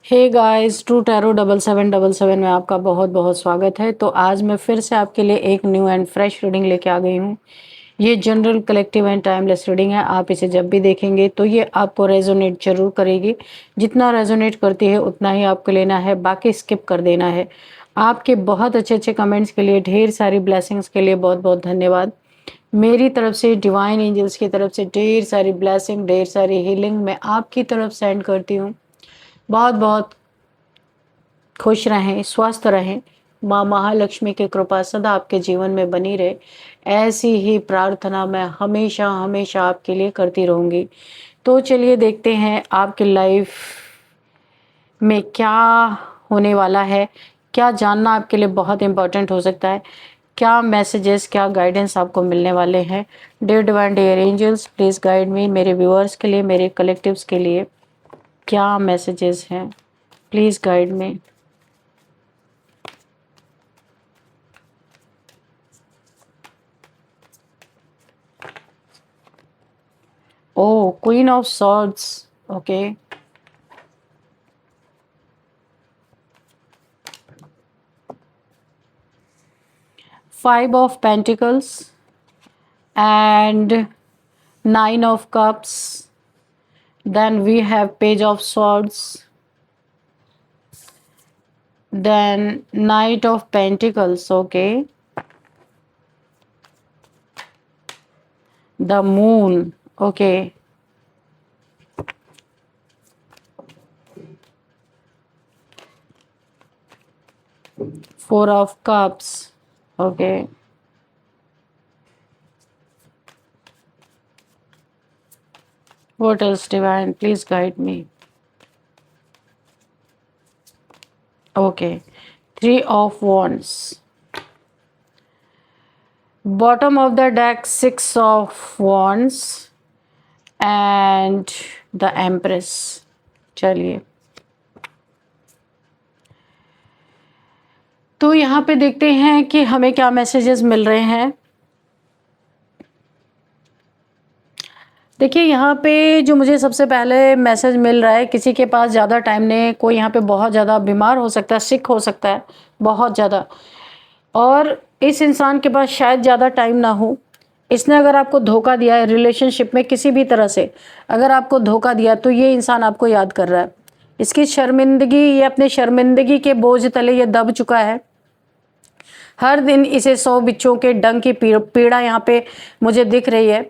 Hey guys, true tarot 7777 में आपका बहुत बहुत स्वागत है। तो आज मैं फिर से आपके लिए एक न्यू एंड फ्रेश रीडिंग लेके आ गई हूँ। ये general, collective and timeless reading है। आप इसे जब भी देखेंगे तो ये आपको रेजोनेट जरूर करेगी। जितना रेजोनेट करती है उतना ही आपको लेना है, बाकी स्किप कर देना है। आपके बहुत अच्छे अच्छे कमेंट्स के लिए, ढेर सारी ब्लेसिंग्स के लिए बहुत बहुत धन्यवाद। मेरी तरफ से, डिवाइन एंजल्स की तरफ से ढेर सारी ब्लेसिंग, ढेर सारी हीलिंग मैं आपकी तरफ सेंड करती हूँ। बहुत बहुत खुश रहें, स्वस्थ रहें। माँ महालक्ष्मी की कृपा सदा आपके जीवन में बनी रहे, ऐसी ही प्रार्थना मैं हमेशा हमेशा आपके लिए करती रहूँगी। तो चलिए देखते हैं आपकी लाइफ में क्या होने वाला है। क्या जानना आपके लिए बहुत इम्पोर्टेंट हो सकता है, क्या मैसेजेस, क्या गाइडेंस आपको मिलने वाले हैं। Dear divine, dear angels, please guide me. मेरे व्यूअर्स के लिए, मेरे कलेक्टिव्स के लिए क्या मैसेजेस हैं, please guide me. Oh, Queen of Swords. Okay. Five of Pentacles and Nine of Cups. Then we have Page of Swords. Then Knight of Pentacles. Okay. The Moon. Okay. Four of Cups. Okay. What else, Divine? Please guide me. Okay. Three of Wands. Bottom of the deck, Six of Wands and the Empress. चलिए, तो यहाँ पे देखते हैं कि हमें क्या messages मिल रहे हैं। देखिए, यहाँ पे जो मुझे सबसे पहले मैसेज मिल रहा है, किसी के पास ज़्यादा टाइम नहीं, कोई यहाँ पे बहुत ज़्यादा बीमार हो सकता है, सिक हो सकता है बहुत ज़्यादा, और इस इंसान के पास शायद ज़्यादा टाइम ना हो। इसने अगर आपको धोखा दिया है रिलेशनशिप में, किसी भी तरह से अगर आपको धोखा दिया, तो ये इंसान आपको याद कर रहा है। इसकी शर्मिंदगी, ये अपने शर्मिंदगी के बोझ तले ये दब चुका है। हर दिन इसे 100 बिच्छों के डंक की पीड़ा यहाँ पे मुझे दिख रही है।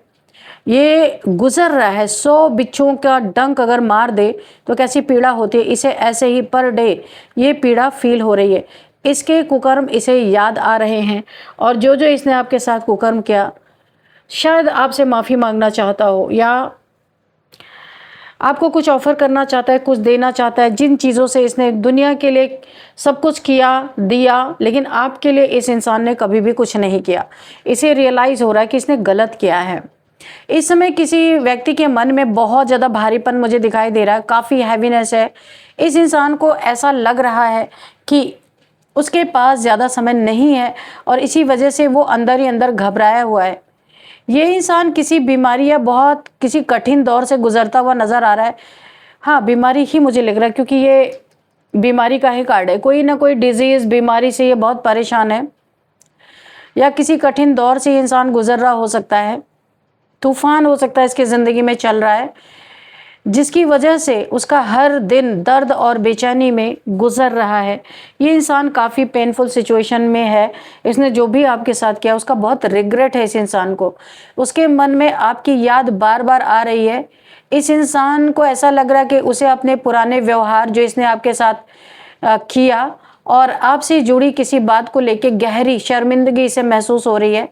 ये गुजर रहा है, 100 बिच्छों का डंक अगर मार दे तो कैसी पीड़ा होती है, इसे ऐसे ही पर डे ये पीड़ा फील हो रही है। इसके कुकर्म इसे याद आ रहे हैं, और जो जो इसने आपके साथ कुकर्म किया, शायद आपसे माफ़ी मांगना चाहता हो, या आपको कुछ ऑफर करना चाहता है, कुछ देना चाहता है। जिन चीज़ों से इसने दुनिया के लिए सब कुछ किया, दिया, लेकिन आपके लिए इस इंसान ने कभी भी कुछ नहीं किया। इसे रियलाइज़ हो रहा है कि इसने गलत किया है। इस समय किसी व्यक्ति के मन में बहुत ज़्यादा भारीपन मुझे दिखाई दे रहा है, काफ़ी हैवीनेस है। इस इंसान को ऐसा लग रहा है कि उसके पास ज़्यादा समय नहीं है, और इसी वजह से वो अंदर ही अंदर घबराया हुआ है। ये इंसान किसी बीमारी या बहुत किसी कठिन दौर से गुजरता हुआ नज़र आ रहा है। हाँ, बीमारी ही मुझे लग रहा है, क्योंकि ये बीमारी का ही कार्ड है। कोई ना कोई डिजीज़, बीमारी से ये बहुत परेशान है, या किसी कठिन दौर से ये इंसान गुजर रहा हो सकता है। तूफान हो सकता है इसकी ज़िंदगी में चल रहा है, जिसकी वजह से उसका हर दिन दर्द और बेचैनी में गुजर रहा है। ये इंसान काफ़ी पेनफुल सिचुएशन में है। इसने जो भी आपके साथ किया, उसका बहुत रिग्रेट है इस इंसान को। उसके मन में आपकी याद बार बार आ रही है। इस इंसान को ऐसा लग रहा है कि उसे अपने पुराने व्यवहार जो इसने आपके साथ किया, और आपसे जुड़ी किसी बात को लेकर गहरी शर्मिंदगी इसे महसूस हो रही है।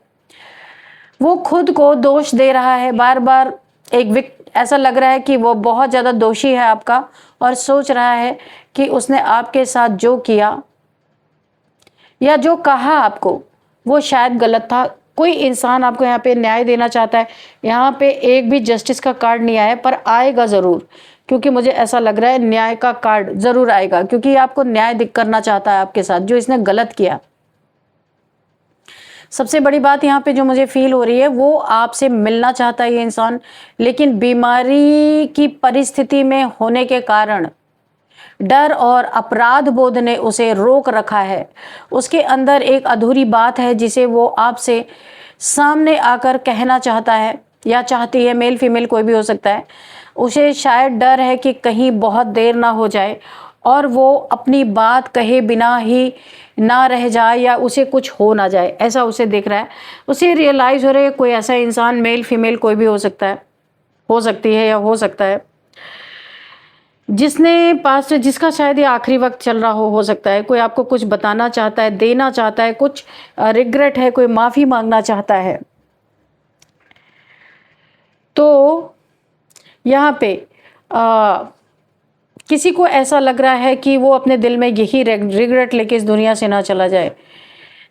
वो खुद को दोष दे रहा है बार बार। ऐसा लग रहा है कि वो बहुत ज़्यादा दोषी है आपका, और सोच रहा है कि उसने आपके साथ जो किया या जो कहा आपको, वो शायद गलत था। कोई इंसान आपको यहाँ पे न्याय देना चाहता है। यहाँ पे एक भी जस्टिस का कार्ड नहीं आया, पर आएगा ज़रूर, क्योंकि मुझे ऐसा लग रहा है न्याय का कार्ड ज़रूर आएगा, क्योंकि ये आपको न्याय करना चाहता है आपके साथ, जो इसने गलत किया। सबसे बड़ी बात यहाँ पे जो मुझे फील हो रही है, वो आपसे मिलना चाहता है ये इंसान, लेकिन बीमारी की परिस्थिति में होने के कारण डर और अपराध बोध ने उसे रोक रखा है। उसके अंदर एक अधूरी बात है जिसे वो आपसे सामने आकर कहना चाहता है या चाहती है, मेल फीमेल कोई भी हो सकता है। उसे शायद डर है कि कहीं बहुत देर ना हो जाए और वो अपनी बात कहे बिना ही ना रह जाए या उसे कुछ हो ना जाए, ऐसा उसे दिख रहा है। उसे रियलाइज़ हो रहा है कोई ऐसा इंसान, मेल फीमेल कोई भी हो सकता है, हो सकती है या हो सकता है, जिसने पास्ट, जिसका शायद ये आखिरी वक्त चल रहा हो सकता है। कोई आपको कुछ बताना चाहता है, देना चाहता है, कुछ रिग्रेट है, कोई माफ़ी मांगना चाहता है। तो यहाँ पे किसी को ऐसा लग रहा है कि वो अपने दिल में यही रिग्रेट लेके इस दुनिया से ना चला जाए।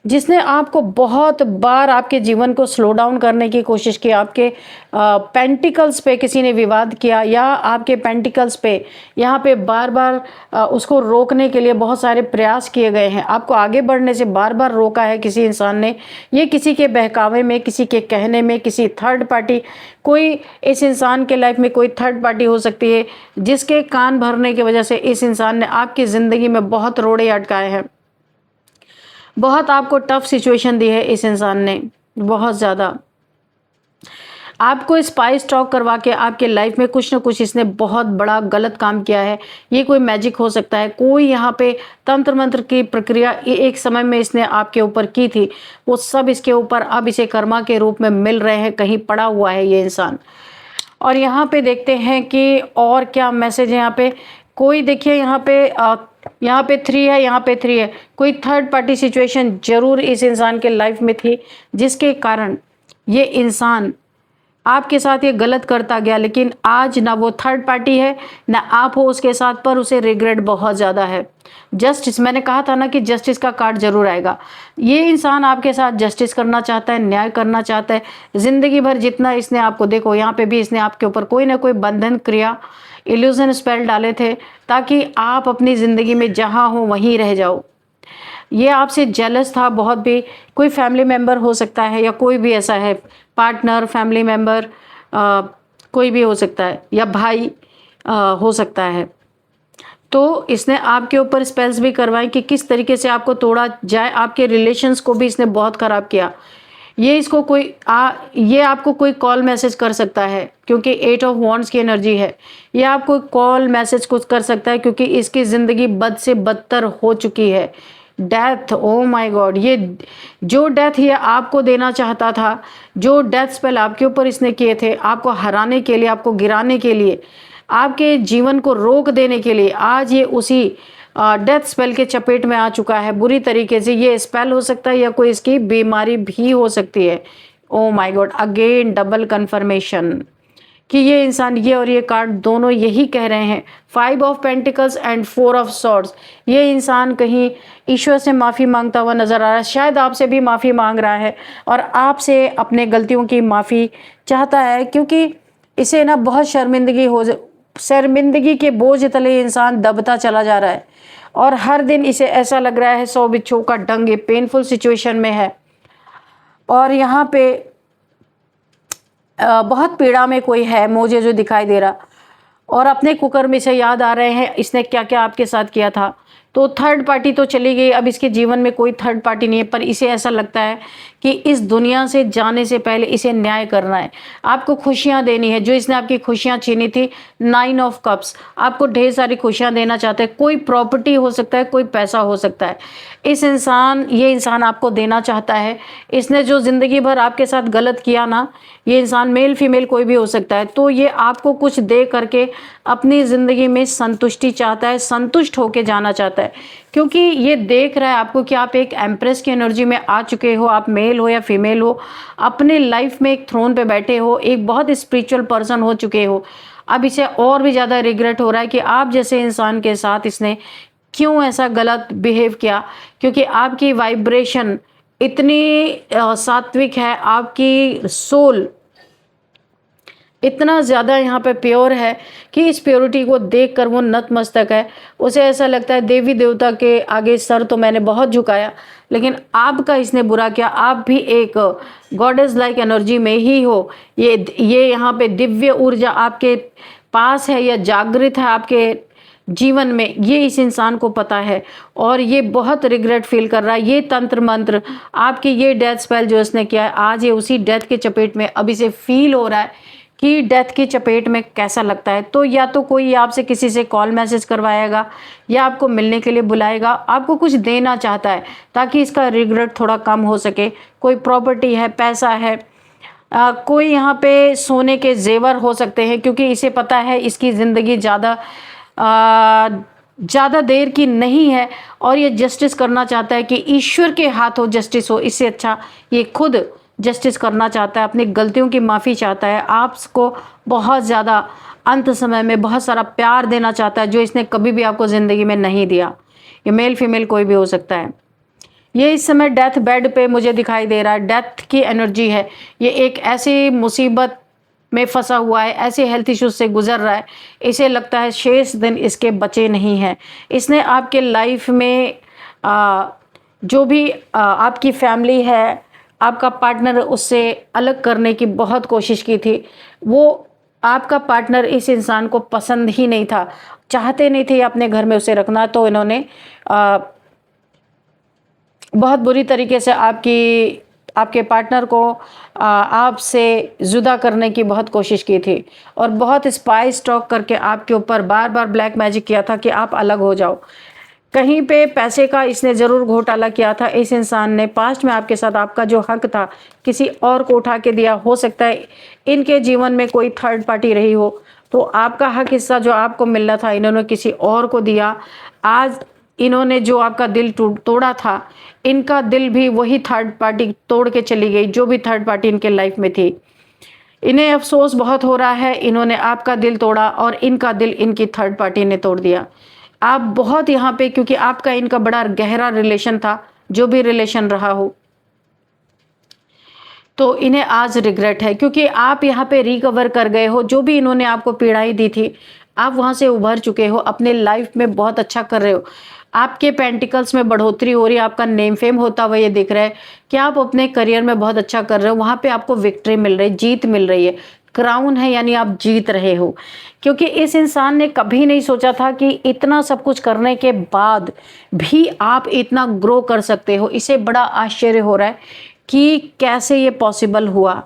जिसने आपको बहुत बार आपके जीवन को स्लो डाउन करने की कोशिश की, आपके पेंटिकल्स पे किसी ने विवाद किया या आपके पेंटिकल्स पे यहाँ पे बार बार उसको रोकने के लिए बहुत सारे प्रयास किए गए हैं, आपको आगे बढ़ने से बार बार रोका है किसी इंसान ने। ये किसी के बहकावे में, किसी के कहने में, किसी थर्ड पार्टी, कोई इस इंसान के लाइफ में कोई थर्ड पार्टी हो सकती है जिसके कान भरने की वजह से इस इंसान ने आपकी ज़िंदगी में बहुत रोड़े अटकाए हैं। बहुत आपको टफ सिचुएशन दी है इस इंसान ने, बहुत ज़्यादा आपको स्पाइस टॉक करवा के आपके लाइफ में कुछ ना कुछ इसने बहुत बड़ा गलत काम किया है। ये कोई मैजिक हो सकता है, कोई यहाँ पे तंत्र मंत्र की प्रक्रिया एक समय में इसने आपके ऊपर की थी, वो सब इसके ऊपर अब इसे कर्मा के रूप में मिल रहे हैं, कहीं पड़ा हुआ है ये इंसान। और यहाँ पे देखते हैं कि और क्या मैसेज है यहाँ पे। कोई देखिए यहाँ पे 3 है, यहाँ पे 3 है। कोई थर्ड पार्टी सिचुएशन जरूर इस इंसान के लाइफ में थी जिसके कारण ये इंसान आपके साथ ये गलत करता गया, लेकिन आज ना वो थर्ड पार्टी है ना आप हो उसके साथ, पर उसे रिग्रेट बहुत ज़्यादा है। जस्टिस, मैंने कहा था ना कि जस्टिस का कार्ड जरूर आएगा। ये इंसान आपके साथ जस्टिस करना चाहता है, न्याय करना चाहता है। ज़िंदगी भर जितना इसने आपको, देखो यहाँ पे भी इसने आपके ऊपर कोई ना कोई बंधन क्रिया, इल्यूजन स्पेल डाले थे ताकि आप अपनी ज़िंदगी में जहाँ हो वहीं रह जाओ। ये आपसे जेलस था बहुत भी, कोई फैमिली मेम्बर हो सकता है या कोई भी ऐसा है, पार्टनर, फैमिली मेम्बर, कोई भी हो सकता है, या भाई हो सकता है। तो इसने आपके ऊपर स्पेल्स भी करवाए कि किस तरीके से आपको तोड़ा जाए, आपके रिलेशंस को भी इसने बहुत ख़राब किया। ये इसको ये आपको कोई कॉल मैसेज कर सकता है क्योंकि 8 ऑफ वॉन्ड्स की एनर्जी है। ये आपको कॉल मैसेज कुछ कर सकता है क्योंकि इसकी ज़िंदगी बद से बदतर हो चुकी है। डेथ, ओ माय गॉड, ये जो डेथ ये आपको देना चाहता था, जो डेथ स्पेल आपके ऊपर इसने किए थे, आपको हराने के लिए, आपको गिराने के लिए, आपके जीवन को रोक देने के लिए, आज ये उसी डेथ स्पेल के चपेट में आ चुका है बुरी तरीके से। ये स्पेल हो सकता है या कोई इसकी बीमारी भी हो सकती है। Oh my God, again double confirmation कि ये इंसान, ये और ये कार्ड दोनों यही कह रहे हैं, 5 of pentacles and 4 of swords. ये इंसान कहीं ईश्वर से माफ़ी मांगता हुआ नजर आ रहा है, शायद आपसे भी माफ़ी मांग रहा है और आपसे अपने गलतियों की माफ़ी चाहता है क्योंकि इसे ना बहुत शर्मिंदगी के बोझ तले इंसान दबता चला जा रहा है और हर दिन इसे ऐसा लग रहा है 100 बिच्छों का डंग, ये पेनफुल सिचुएशन में है। और यहाँ पे बहुत पीड़ा में कोई है मुझे जो दिखाई दे रहा, और अपने कुकर्म इसे याद आ रहे हैं इसने क्या क्या आपके साथ किया था। तो थर्ड पार्टी तो चली गई, अब इसके जीवन में कोई थर्ड पार्टी नहीं है, पर इसे ऐसा लगता है कि इस दुनिया से जाने से पहले इसे न्याय करना है, आपको खुशियां देनी है। जो इसने आपकी खुशियां छीनी थी, 9 ऑफ कप्स, आपको ढेर सारी खुशियां देना चाहते हैं। कोई प्रॉपर्टी हो सकता है, कोई पैसा हो सकता है, ये इंसान आपको देना चाहता है। इसने जो ज़िंदगी भर आपके साथ गलत किया ना, ये इंसान मेल फीमेल कोई भी हो सकता है, तो ये आपको कुछ दे करके अपनी ज़िंदगी में संतुष्टि चाहता है, संतुष्ट होके जाना चाहता है क्योंकि ये देख रहा है आपको कि आप एक एम्प्रेस की एनर्जी में आ चुके हो, आप मेल हो या फीमेल हो, अपने लाइफ में एक थ्रोन पे बैठे हो, एक बहुत स्पिरिचुअल पर्सन हो चुके हो। अब इसे और भी ज़्यादा रिग्रेट हो रहा है कि आप जैसे इंसान के साथ इसने क्यों ऐसा गलत बिहेव किया, क्योंकि आपकी वाइब्रेशन इतनी सात्विक है, आपकी सोल इतना ज़्यादा यहाँ पे प्योर है कि इस प्योरिटी को देखकर वो नतमस्तक है। उसे ऐसा लगता है देवी देवता के आगे सर तो मैंने बहुत झुकाया, लेकिन आपका इसने बुरा किया। आप भी एक गॉडेस लाइक एनर्जी में ही हो। ये यहाँ पे दिव्य ऊर्जा आपके पास है या जागृत है आपके जीवन में, ये इस इंसान को पता है और ये बहुत रिग्रेट फील कर रहा है। ये तंत्र मंत्र, आपके ये डेथ स्पेल जो इसने किया है, आज ये उसी डेथ के चपेट में, अब इसे फील हो रहा है कि डेथ की चपेट में कैसा लगता है। तो या तो कोई आपसे किसी से कॉल मैसेज करवाएगा या आपको मिलने के लिए बुलाएगा, आपको कुछ देना चाहता है ताकि इसका रिग्रेट थोड़ा कम हो सके। कोई प्रॉपर्टी है, पैसा है, कोई यहाँ पे सोने के जेवर हो सकते हैं, क्योंकि इसे पता है इसकी ज़िंदगी ज़्यादा देर की नहीं है और ये जस्टिस करना चाहता है कि ईश्वर के हाथों जस्टिस हो। इससे अच्छा ये खुद जस्टिस करना चाहता है, अपनी गलतियों की माफ़ी चाहता है, आपको बहुत ज़्यादा अंत समय में बहुत सारा प्यार देना चाहता है जो इसने कभी भी आपको ज़िंदगी में नहीं दिया। ये मेल फीमेल कोई भी हो सकता है। ये इस समय डेथ बेड पे मुझे दिखाई दे रहा है, डेथ की एनर्जी है। ये एक ऐसी मुसीबत में फंसा हुआ है, ऐसे हेल्थ इश्यूज से गुजर रहा है, इसे लगता है शेष दिन इसके बचे नहीं हैं। इसने आपके लाइफ में जो भी आपकी फैमिली है, आपका पार्टनर, उससे अलग करने की बहुत कोशिश की थी। वो आपका पार्टनर इस इंसान को पसंद ही नहीं था, चाहते नहीं थे अपने घर में उसे रखना, तो इन्होंने बहुत बुरी तरीके से आपके पार्टनर को आपसे जुदा करने की बहुत कोशिश की थी और बहुत स्पाई स्टॉक करके आपके ऊपर बार बार ब्लैक मैजिक किया था कि आप अलग हो जाओ। कहीं पे पैसे का इसने ज़रूर घोटाला किया था। इस इंसान ने पास्ट में आपके साथ आपका जो हक था किसी और को उठा के दिया। हो सकता है इनके जीवन में कोई थर्ड पार्टी रही हो, तो आपका हक हिस्सा जो आपको मिलना था इन्होंने किसी और को दिया। आज इन्होंने जो आपका दिल तोड़ा था, इनका दिल भी वही थर्ड पार्टी तोड़ के चली गई, जो भी थर्ड पार्टी इनके लाइफ में थी। इन्हें अफसोस बहुत हो रहा है, इन्होंने आपका दिल तोड़ा और इनका दिल इनकी थर्ड पार्टी ने तोड़ दिया। आप बहुत यहाँ पे, क्योंकि आपका इनका बड़ा गहरा रिलेशन था, जो भी रिलेशन रहा हो, तो इन्हें आज रिग्रेट है, क्योंकि आप यहाँ पे रिकवर कर गए हो। जो भी इन्होंने आपको पीड़ाई दी थी, आप वहाँ से उभर चुके हो, अपने लाइफ में बहुत अच्छा कर रहे हो। आपके पेंटिकल्स में बढ़ोतरी हो रही है, आपका नेम फेम होता हुआ ये दिख रहा है कि आप अपने करियर में बहुत अच्छा कर रहे हो। वहाँ पे आपको विक्ट्री मिल रही है, जीत मिल रही है, क्राउन है, यानी आप जीत रहे हो। क्योंकि इस इंसान ने कभी नहीं सोचा था कि इतना सब कुछ करने के बाद भी आप इतना ग्रो कर सकते हो। इसे बड़ा आश्चर्य हो रहा है कि कैसे ये पॉसिबल हुआ।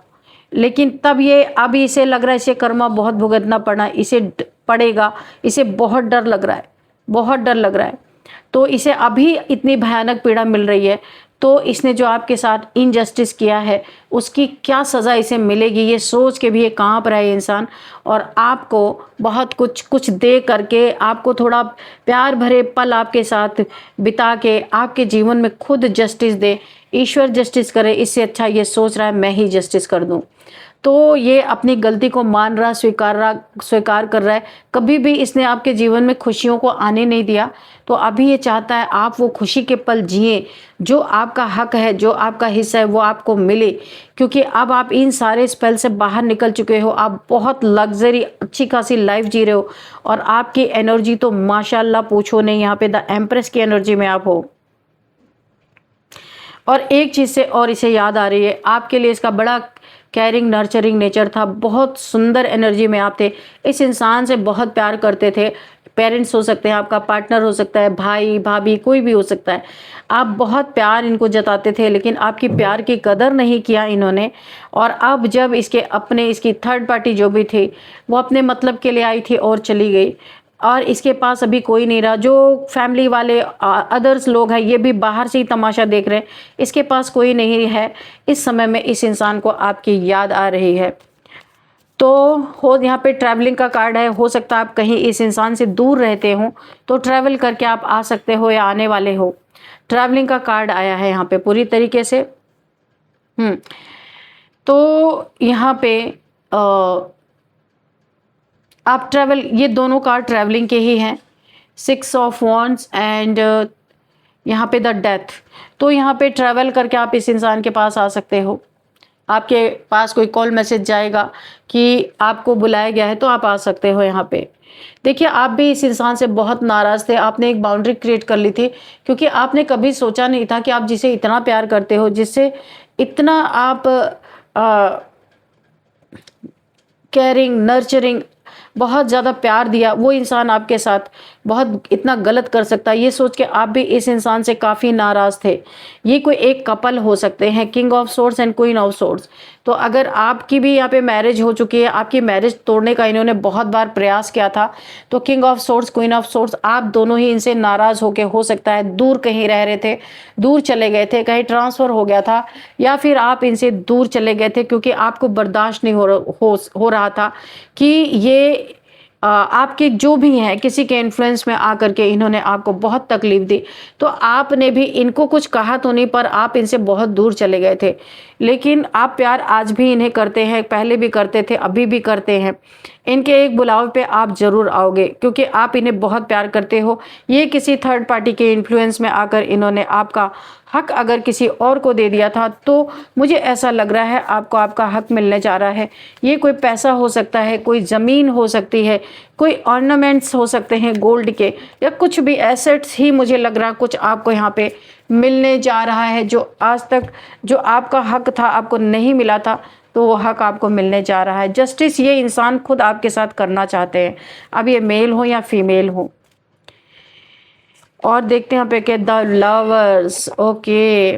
लेकिन तब ये, अब इसे लग रहा है इसे कर्मा बहुत भुगतना पड़ेगा। इसे बहुत डर लग रहा है, बहुत डर लग रहा है। तो इसे अभी इतनी भयानक पीड़ा मिल रही है, तो इसने जो आपके साथ इनजस्टिस किया है उसकी क्या सज़ा इसे मिलेगी, ये सोच के भी ये कांप रहा है इंसान। और आपको बहुत कुछ दे करके, आपको थोड़ा प्यार भरे पल आपके साथ बिता के आपके जीवन में खुद जस्टिस दे, ईश्वर जस्टिस करे, इससे अच्छा ये सोच रहा है मैं ही जस्टिस कर दूं। तो ये अपनी गलती को मान रहा, स्वीकार कर रहा है। कभी भी इसने आपके जीवन में खुशियों को आने नहीं दिया, तो अभी ये चाहता है आप वो खुशी के पल जिए, जो आपका हक है, जो आपका हिस्सा है वो आपको मिले। क्योंकि अब आप इन सारे स्पेल से बाहर निकल चुके हो, आप बहुत लग्जरी अच्छी खासी लाइफ जी रहे हो और आपकी एनर्जी तो माशाल्लाह पूछो नहीं। यहाँ पे द एम्प्रेस की एनर्जी में आप हो। और एक चीज़ से और इसे याद आ रही है, आपके लिए इसका बड़ा केयरिंग नर्चरिंग नेचर था, बहुत सुंदर एनर्जी में आप थे, इस इंसान से बहुत प्यार करते थे। पेरेंट्स हो सकते हैं, आपका पार्टनर हो सकता है, भाई भाभी कोई भी हो सकता है। आप बहुत प्यार इनको जताते थे, लेकिन आपकी प्यार की कदर नहीं किया इन्होंने। और अब जब इसकी थर्ड पार्टी जो भी थी वो अपने मतलब के लिए आई थी और चली गई, और इसके पास अभी कोई नहीं रहा। जो फैमिली वाले अदर्स लोग हैं ये भी बाहर से ही तमाशा देख रहे हैं, इसके पास कोई नहीं है। इस समय में इस इंसान को आपकी याद आ रही है। तो यहाँ पे ट्रैवलिंग का कार्ड है, हो सकता है आप कहीं इस इंसान से दूर रहते हो, तो ट्रैवल करके आप आ सकते हो या आने वाले हो। ट्रैवलिंग का कार्ड आया है यहाँ पे पूरी तरीके से। तो यहाँ पे आप ट्रैवल, ये दोनों कार्ड ट्रैवलिंग के ही हैं, 6 ऑफ वॉन्ड्स एंड यहाँ पे द डेथ। तो यहाँ पे ट्रैवल करके आप इस इंसान के पास आ सकते हो। आपके पास कोई कॉल मैसेज जाएगा कि आपको बुलाया गया है, तो आप आ सकते हो यहाँ पे। देखिए, आप भी इस इंसान से बहुत नाराज़ थे, आपने एक बाउंड्री क्रिएट कर ली थी, क्योंकि आपने कभी सोचा नहीं था कि आप जिसे इतना प्यार करते हो, जिससे इतना आप केयरिंग नर्चरिंग बहुत ज़्यादा प्यार दिया, वो इंसान आपके साथ बहुत इतना गलत कर सकता है, ये सोच के आप भी इस इंसान से काफ़ी नाराज़ थे। ये कोई एक कपल हो सकते हैं, king of swords and queen of swords. तो अगर आपकी भी यहाँ पे मैरिज हो चुकी है, आपकी मैरिज तोड़ने का इन्होंने बहुत बार प्रयास किया था, तो king of swords queen of swords, आप दोनों ही इनसे नाराज़ होके हो सकता है दूर कहीं रह रहे थे, दूर चले गए थे, कहीं ट्रांसफ़र हो गया था, या फिर आप इनसे दूर चले गए थे क्योंकि आपको बर्दाश्त नहीं हो रहा था कि ये आपके जो भी हैं किसी के इन्फ्लुएंस में आकर के इन्होंने आपको बहुत तकलीफ दी। तो आपने भी इनको कुछ कहा तो नहीं, पर आप इनसे बहुत दूर चले गए थे। लेकिन आप प्यार आज भी इन्हें करते हैं, पहले भी करते थे, अभी भी करते हैं। इनके एक बुलाव पे आप ज़रूर आओगे क्योंकि आप इन्हें बहुत प्यार करते हो। ये किसी थर्ड पार्टी के इन्फ्लुएंस में आकर इन्होंने आपका हक अगर किसी और को दे दिया था, तो मुझे ऐसा लग रहा है आपको आपका हक मिलने जा रहा है। ये कोई पैसा हो सकता है, कोई ज़मीन हो सकती है, कोई ऑर्नामेंट्स हो सकते हैं गोल्ड के, या कुछ भी एसेट्स ही मुझे लग रहा कुछ आपको यहाँ पे मिलने जा रहा है, जो आज तक जो आपका हक था आपको नहीं मिला था, तो वो हक आपको मिलने जा रहा है। जस्टिस ये इंसान खुद आपके साथ करना चाहते हैं, अब ये मेल हो या फीमेल हो। और देखते हैं यहाँ पे द लवर्स। ओके,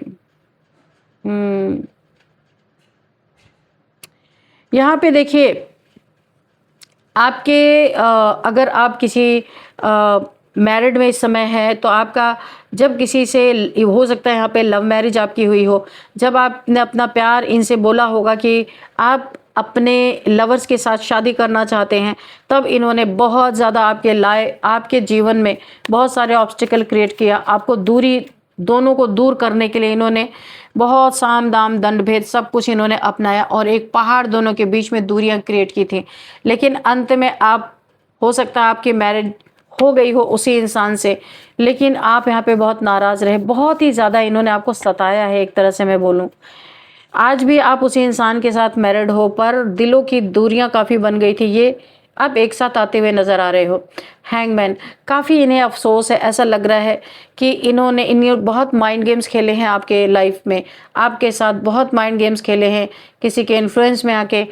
यहाँ पे देखिए आपके अगर आप किसी मैरिड में इस समय है, तो आपका जब किसी से हो सकता है यहाँ पे लव मैरिज आपकी हुई हो, जब आपने अपना प्यार इनसे बोला होगा कि आप अपने लवर्स के साथ शादी करना चाहते हैं, तब इन्होंने बहुत ज़्यादा आपके जीवन में बहुत सारे ऑब्स्टिकल क्रिएट किया। आपको दोनों को दूर करने के लिए इन्होंने बहुत साम दाम दंड भेद सब कुछ इन्होंने अपनाया और एक पहाड़ दोनों के बीच में दूरियां क्रिएट की थी। लेकिन अंत में आप हो सकता है आपकी मैरिज हो गई हो उसी इंसान से, लेकिन आप यहाँ पे बहुत नाराज़ रहे, बहुत ही ज़्यादा इन्होंने आपको सताया है। एक तरह से मैं बोलूँ, आज भी आप उसी इंसान के साथ मैरिड हो, पर दिलों की दूरियां काफ़ी बन गई थी। ये आप एक साथ आते हुए नज़र आ रहे हो। हैंगमैन, काफ़ी इन्हें अफसोस है, ऐसा लग रहा है कि इन्होंने बहुत माइंड गेम्स खेले हैं आपके लाइफ में, आपके साथ बहुत माइंड गेम्स खेले हैं, किसी के इन्फ्लुएंस में आके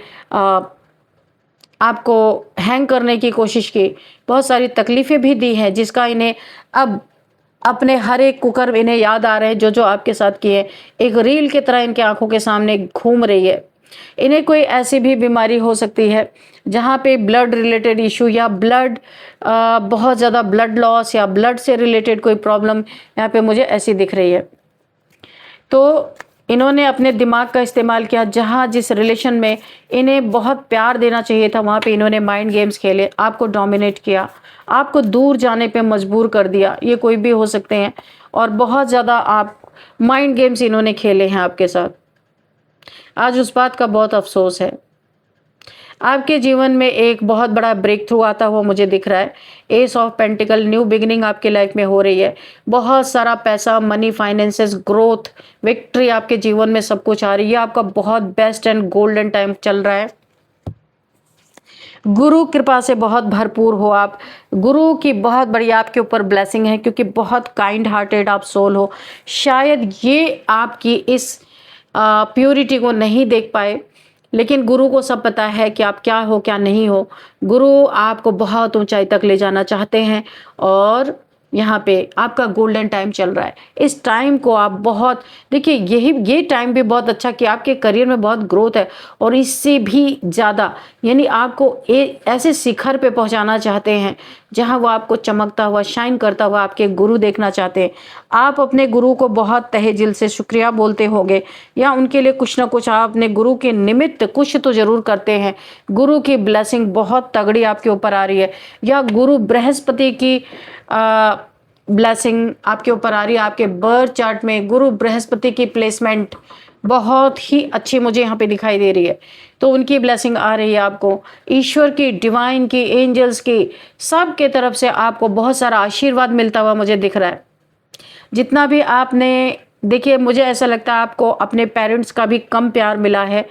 आपको हैंग करने की कोशिश की, बहुत सारी तकलीफ़ें भी दी हैं, जिसका इन्हें अब अपने हर एक कुकर्म इन्हें याद आ रहे हैं जो आपके साथ किए। एक रील की तरह इनके आंखों के सामने घूम रही है। इन्हें कोई ऐसी भी बीमारी हो सकती है जहाँ पे ब्लड रिलेटेड इशू या बहुत ज़्यादा ब्लड लॉस या ब्लड से रिलेटेड कोई प्रॉब्लम यहाँ पे मुझे ऐसी दिख रही है। तो इन्होंने अपने दिमाग का इस्तेमाल किया, जहाँ जिस रिलेशन में इन्हें बहुत प्यार देना चाहिए था वहाँ पे इन्होंने माइंड गेम्स खेले, आपको डोमिनेट किया, आपको दूर जाने पे मजबूर कर दिया। ये कोई भी हो सकते हैं, और बहुत ज़्यादा आप माइंड गेम्स इन्होंने खेले हैं आपके साथ। आज उस बात का बहुत अफसोस है। आपके जीवन में एक बहुत बड़ा ब्रेक थ्रू आता हुआ मुझे दिख रहा है। S of pentacle, new beginning आपके लाइफ में हो रही है। बहुत सारा पैसा, मनी, फाइनेंसेस, ग्रोथ, विक्ट्री आपके जीवन में सब कुछ आ रही है। आपका बहुत बेस्ट एंड गोल्डन टाइम चल रहा है। गुरु कृपा से बहुत भरपूर हो आप। गुरु की बहुत बड़ी आपके ऊपर ब्लेसिंग है, क्योंकि बहुत काइंड हार्टेड आप सोल हो। शायद ये आपकी इस प्योरिटी को नहीं देख पाए, लेकिन गुरु को सब पता है कि आप क्या हो क्या नहीं हो। गुरु आपको बहुत ऊंचाई तक ले जाना चाहते हैं, और यहाँ पे आपका गोल्डन टाइम चल रहा है। इस टाइम को आप बहुत देखिए, ये टाइम भी बहुत अच्छा कि आपके करियर में बहुत ग्रोथ है, और इससे भी ज़्यादा यानी आपको ऐसे शिखर पे पहुँचाना चाहते हैं जहाँ वो आपको चमकता हुआ, शाइन करता हुआ आपके गुरु देखना चाहते हैं। आप अपने गुरु को बहुत तहे दिल से शुक्रिया बोलते होंगे, या उनके लिए कुछ ना कुछ आप अपने गुरु के निमित्त कुछ तो ज़रूर करते हैं। गुरु की ब्लेसिंग बहुत तगड़ी आपके ऊपर आ रही है, या गुरु बृहस्पति की ब्लेसिंग आपके ऊपर आ रही है। आपके बर्थ चार्ट में गुरु बृहस्पति की प्लेसमेंट बहुत ही अच्छी मुझे यहाँ पे दिखाई दे रही है, तो उनकी ब्लेसिंग आ रही है आपको। ईश्वर की, डिवाइन की, एंजल्स की, सब के तरफ से आपको बहुत सारा आशीर्वाद मिलता हुआ मुझे दिख रहा है। जितना भी आपने देखिए, मुझे ऐसा लगता है आपको अपने पेरेंट्स का भी कम प्यार मिला है।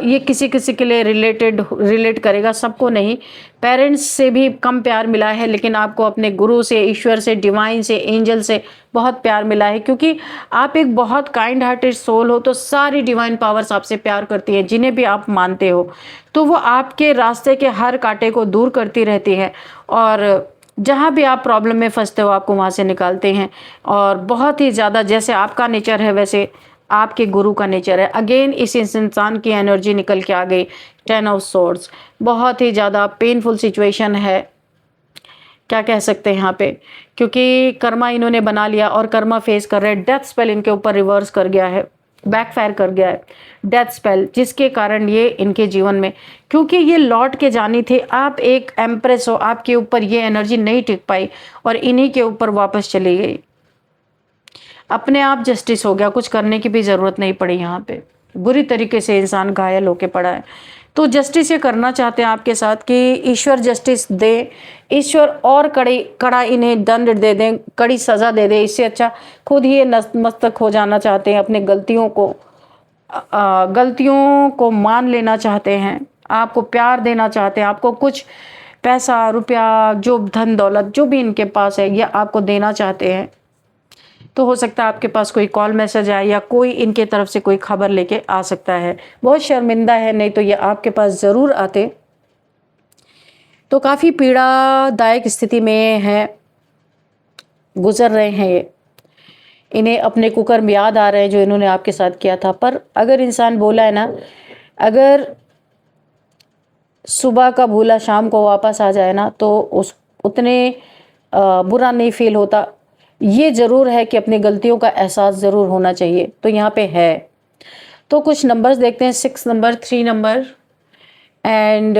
ये किसी किसी के लिए रिलेट करेगा, सबको नहीं। पेरेंट्स से भी कम प्यार मिला है, लेकिन आपको अपने गुरु से, ईश्वर से, डिवाइन से, एंजल से बहुत प्यार मिला है, क्योंकि आप एक बहुत काइंड हार्टेड सोल हो। तो सारी डिवाइन पावर्स आपसे प्यार करती हैं, जिन्हें भी आप मानते हो, तो वो आपके रास्ते के हर कांटे को दूर करती रहती हैं, और जहाँ भी आप प्रॉब्लम में फंसते हो आपको वहाँ से निकालते हैं। और बहुत ही ज़्यादा जैसे आपका नेचर है वैसे आपके गुरु का नेचर है। अगेन इस इंसान की एनर्जी निकल के आ गई, 10 ऑफ सोर्ड्स। बहुत ही ज़्यादा पेनफुल सिचुएशन है, क्या कह सकते हैं यहाँ पे, क्योंकि कर्मा इन्होंने बना लिया और कर्मा फेस कर रहे हैं। डेथ स्पेल इनके ऊपर रिवर्स कर गया है, बैकफायर कर गया है डेथ स्पेल, जिसके कारण ये इनके जीवन में, क्योंकि ये लौट के जानी थी। आप एक एम्प्रेस हो, आपके ऊपर ये एनर्जी नहीं टिक पाई और इन्हीं के ऊपर वापस चली गई। अपने आप जस्टिस हो गया, कुछ करने की भी ज़रूरत नहीं पड़ी। यहाँ पे बुरी तरीके से इंसान घायल होके पड़ा है। तो जस्टिस ये करना चाहते हैं आपके साथ कि ईश्वर जस्टिस दे, ईश्वर और कड़ा इन्हें दंड दे दें, कड़ी सज़ा दे दे। इससे अच्छा खुद ही ये नतमस्तक हो जाना चाहते हैं, अपने गलतियों को मान लेना चाहते हैं, आपको प्यार देना चाहते हैं, आपको कुछ पैसा रुपया जो धन दौलत जो भी इनके पास है ये आपको देना चाहते हैं। तो हो सकता है आपके पास कोई कॉल मैसेज आए या कोई इनके तरफ से कोई खबर लेके आ सकता है। बहुत शर्मिंदा है, नहीं तो ये आपके पास ज़रूर आते। तो काफ़ी पीड़ादायक स्थिति में है, गुजर रहे हैं ये। इन्हें अपने कुकर्म याद आ रहे हैं जो इन्होंने आपके साथ किया था। पर अगर इंसान बोला है ना, अगर सुबह का भूला शाम को वापस आ जाए ना तो उस उतने बुरा नहीं फील होता। ये ज़रूर है कि अपनी गलतियों का एहसास ज़रूर होना चाहिए। तो यहाँ पे है। तो कुछ नंबर्स देखते हैं, 6 number, 3 number and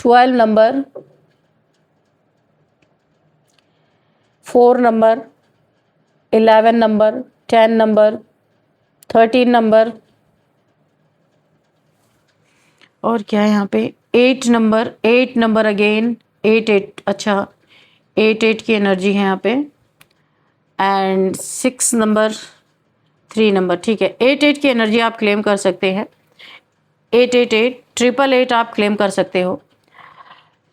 12 number, 4 number, 11 number, 10 number, 13 number और क्या है यहाँ पे 8 नंबर, 8 नंबर अगेन, 8 अच्छा 8 की एनर्जी है यहाँ पे एंड 6 नंबर, 3 नंबर। ठीक है, 8 की एनर्जी आप क्लेम कर सकते हैं। 888 888 आप क्लेम कर सकते हो।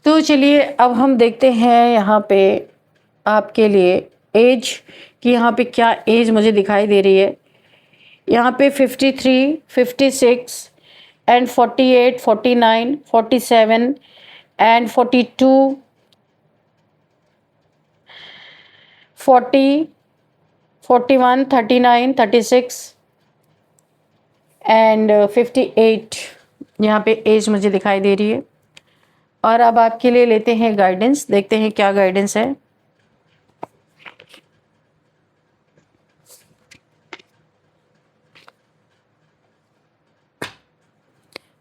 तो चलिए अब हम देखते हैं यहाँ पे आपके लिए एज कि यहाँ पे क्या एज मुझे दिखाई दे रही है। यहाँ पे 53, 56 एंड 48, 49, 47 एंड 42, 40, 41, 39, 36 एंड 58 यहाँ पे एज मुझे दिखाई दे रही है। और अब आपके लिए लेते हैं गाइडेंस, देखते हैं क्या गाइडेंस है।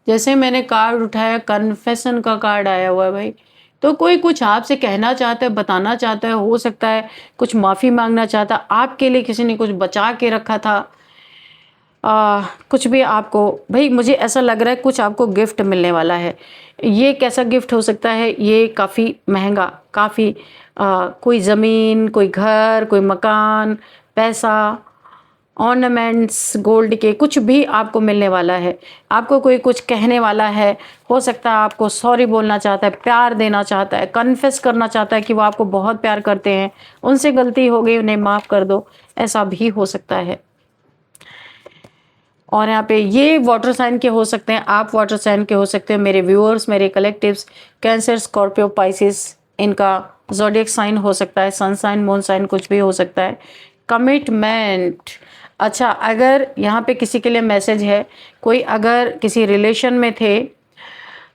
जैसे मैंने कार्ड उठाया, कन्फेशन का कार्ड आया हुआ है भाई। तो कोई कुछ आपसे कहना चाहता है, बताना चाहता है, हो सकता है कुछ माफ़ी मांगना चाहता, आपके लिए किसी ने कुछ बचा के रखा था। कुछ भी आपको भाई, मुझे ऐसा लग रहा है कुछ आपको गिफ्ट मिलने वाला है। ये कैसा गिफ्ट हो सकता है? ये काफ़ी महंगा, काफ़ी कोई ज़मीन, कोई घर, कोई मकान, पैसा, ऑर्नामेंट्स, गोल्ड के कुछ भी आपको मिलने वाला है। आपको कोई कुछ कहने वाला है, हो सकता है आपको सॉरी बोलना चाहता है, प्यार देना चाहता है, कन्फेस करना चाहता है कि वो आपको बहुत प्यार करते हैं, उनसे गलती हो गई, उन्हें माफ़ कर दो, ऐसा भी हो सकता है। और यहाँ पे ये वाटर साइन के हो सकते हैं, आप वाटर साइन के हो सकते हैं। मेरे व्यूअर्स, मेरे कलेक्टिव्स कैंसर, स्कॉर्पियो, पाइसिस, इनका ज़ोडिएक साइन हो सकता है, सन साइन, मून साइन, कुछ भी हो सकता है। कमिटमेंट, अच्छा अगर यहाँ पे किसी के लिए मैसेज है, कोई अगर किसी रिलेशन में थे,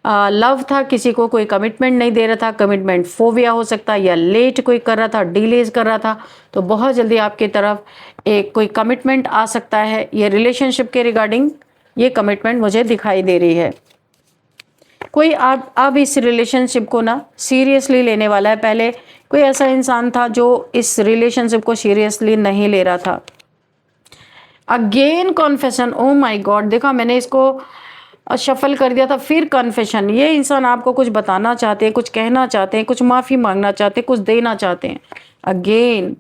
लव था, किसी को कोई कमिटमेंट नहीं दे रहा था, कमिटमेंट फोबिया हो सकता है, या लेट कोई कर रहा था, डिलेज कर रहा था, तो बहुत जल्दी आपकी तरफ एक कोई कमिटमेंट आ सकता है। ये रिलेशनशिप के रिगार्डिंग ये कमिटमेंट मुझे दिखाई दे रही है। कोई आप अब इस रिलेशनशिप को ना सीरियसली लेने वाला है। पहले कोई ऐसा इंसान था जो इस रिलेशनशिप को सीरियसली नहीं ले रहा था। Again confession, oh my God, देखा मैंने इसको शफल कर दिया था, फिर कन्फेशन। ये इंसान आपको कुछ बताना चाहते हैं, कुछ कहना चाहते हैं, कुछ माफ़ी मांगना चाहते हैं, कुछ देना चाहते हैं। अगेन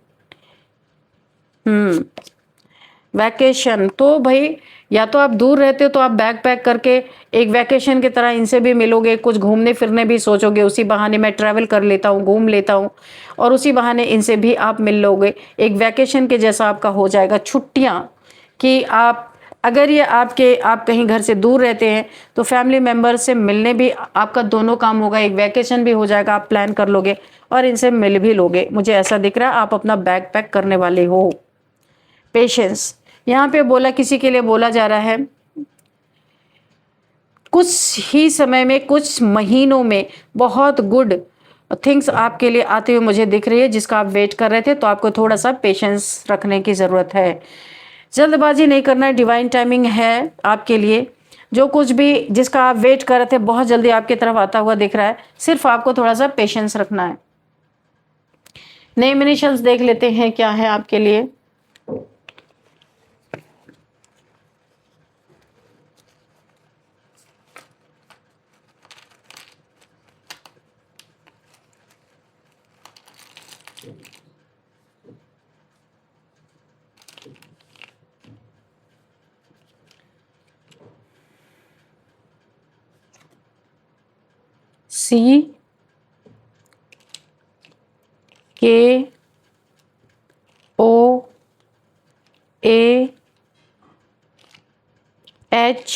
वैकेशन, तो भाई या तो आप दूर रहते हो तो आप बैग पैक करके एक वैकेशन की तरह इनसे भी मिलोगे, कुछ घूमने फिरने भी सोचोगे, उसी बहाने मैं ट्रैवल कर लेता हूँ, घूम लेता हूँ, और उसी बहाने इनसे भी आप मिल लोगे। एक वैकेशन के जैसा आपका हो जाएगा, छुट्टियाँ, कि आप अगर ये आप कहीं घर से दूर रहते हैं तो फैमिली मेम्बर से मिलने भी आपका दोनों काम होगा, एक वैकेशन भी हो जाएगा, आप प्लान कर लोगे और इनसे मिल भी लोगे। मुझे ऐसा दिख रहा है आप अपना बैग पैक करने वाले हो। पेशेंस यहाँ पे बोला, किसी के लिए बोला जा रहा है कुछ ही समय में, कुछ महीनों में बहुत गुड थिंग्स आपके लिए आते हुए मुझे दिख रही है, जिसका आप वेट कर रहे थे। तो आपको थोड़ा सा पेशेंस रखने की ज़रूरत है, जल्दबाजी नहीं करना है, डिवाइन टाइमिंग है आपके लिए। जो कुछ भी जिसका आप वेट कर रहे थे बहुत जल्दी आपकी तरफ आता हुआ दिख रहा है, सिर्फ आपको थोड़ा सा पेशेंस रखना है। नेम इनिशियल्स देख लेते हैं क्या है आपके लिए। C K O A H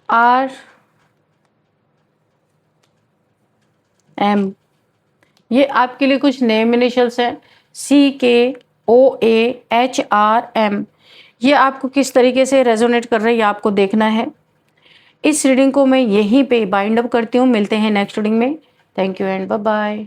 R M, ये आपके लिए कुछ नेम इनिशियल्स हैं। CKOAHRM, ये आपको किस तरीके से रेजोनेट कर रहे हैं ये आपको देखना है। इस रीडिंग को मैं यहीं पे बाइंड अप करती हूँ। मिलते हैं नेक्स्ट रीडिंग में। Thank you and bye bye.